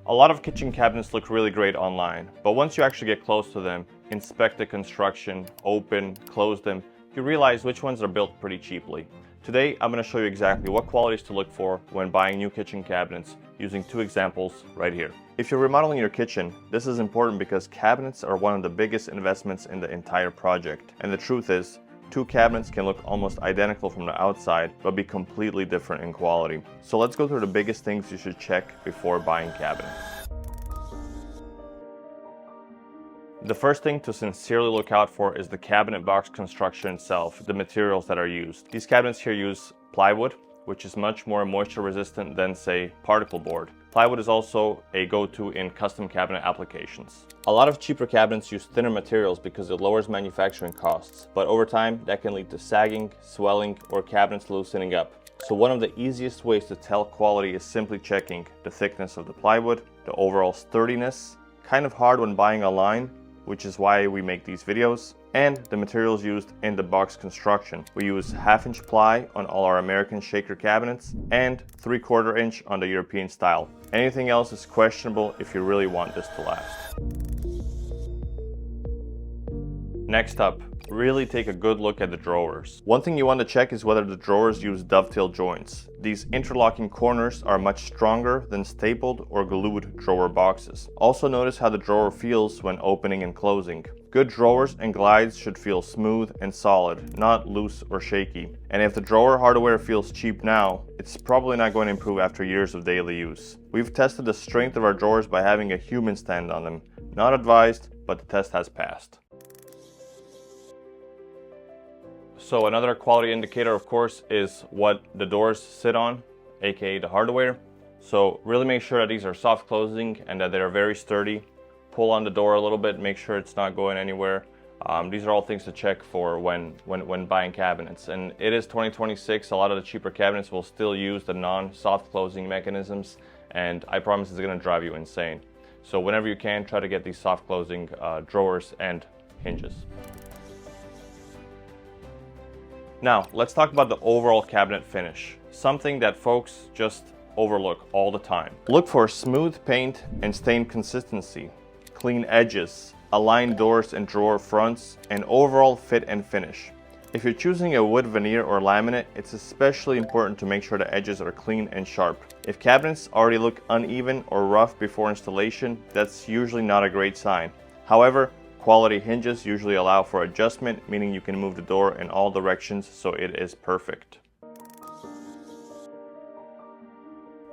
A lot of kitchen cabinets look really great online, but once you actually get close to them, inspect the construction, open, close them, you realize which ones are built pretty cheaply. Today, I'm going to show you exactly what qualities to look for when buying new kitchen cabinets using two examples right here. If you're remodeling your kitchen, this is important because cabinets are one of the biggest investments in the entire project. And the truth is, two cabinets can look almost identical from the outside, but be completely different in quality. So let's go through the biggest things you should check before buying cabinets. The first thing to sincerely look out for is the cabinet box construction itself, the materials that are used. These cabinets here use plywood, which is much more moisture resistant than, say, particle board. Plywood is also a go-to in custom cabinet applications. A lot of cheaper cabinets use thinner materials because it lowers manufacturing costs, but over time that can lead to sagging, swelling, or cabinets loosening up. So one of the easiest ways to tell quality is simply checking the thickness of the plywood, the overall sturdiness, kind of hard when buying online, which is why we make these videos, and the materials used in the box construction. We use 1/2-inch ply on all our American shaker cabinets and 3/4 inch on the European style. Anything else is questionable if you really want this to last. Next up, really take a good look at the drawers. One thing you want to check is whether the drawers use dovetail joints. These interlocking corners are much stronger than stapled or glued drawer boxes. Also notice how the drawer feels when opening and closing. Good drawers and glides should feel smooth and solid, not loose or shaky. And if the drawer hardware feels cheap now, it's probably not going to improve after years of daily use. We've tested the strength of our drawers by having a human stand on them. Not advised, but the test has passed. So another quality indicator, of course, is what the doors sit on, aka the hardware. So really make sure that these are soft closing and that they're very sturdy. Pull on the door a little bit, make sure it's not going anywhere. These are all things to check for when buying cabinets. And it is 2026, a lot of the cheaper cabinets will still use the non-soft closing mechanisms, and I promise it's gonna drive you insane. So whenever you can, try to get these soft closing drawers and hinges. Now, let's talk about the overall cabinet finish, something that folks just overlook all the time. Look for smooth paint and stain consistency, clean edges, aligned doors and drawer fronts, and overall fit and finish. If you're choosing a wood veneer or laminate, it's especially important to make sure the edges are clean and sharp. If cabinets already look uneven or rough before installation, that's usually not a great sign. However, quality hinges usually allow for adjustment, meaning you can move the door in all directions, so it is perfect.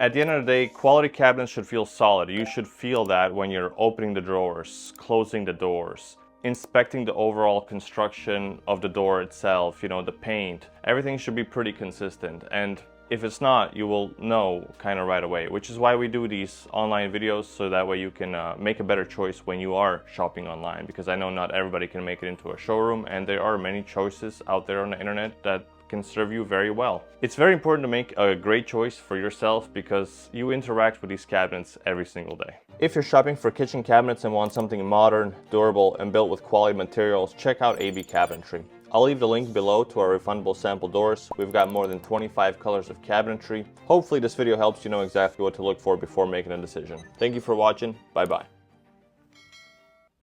At the end of the day, quality cabinets should feel solid. You should feel that when you're opening the drawers, closing the doors, inspecting the overall construction of the door itself, the paint. Everything should be pretty consistent. And if it's not, you will know kind of right away, which is why we do these online videos, so that way you can make a better choice when you are shopping online, because I know not everybody can make it into a showroom, and there are many choices out there on the internet that can serve you very well. It's very important to make a great choice for yourself because you interact with these cabinets every single day. If you're shopping for kitchen cabinets and want something modern, durable, and built with quality materials, check out AB Cabinetry. I'll leave the link below to our refundable sample doors. We've got more than 25 colors of cabinetry. Hopefully this video helps you know exactly what to look for before making a decision. Thank you for watching. Bye bye.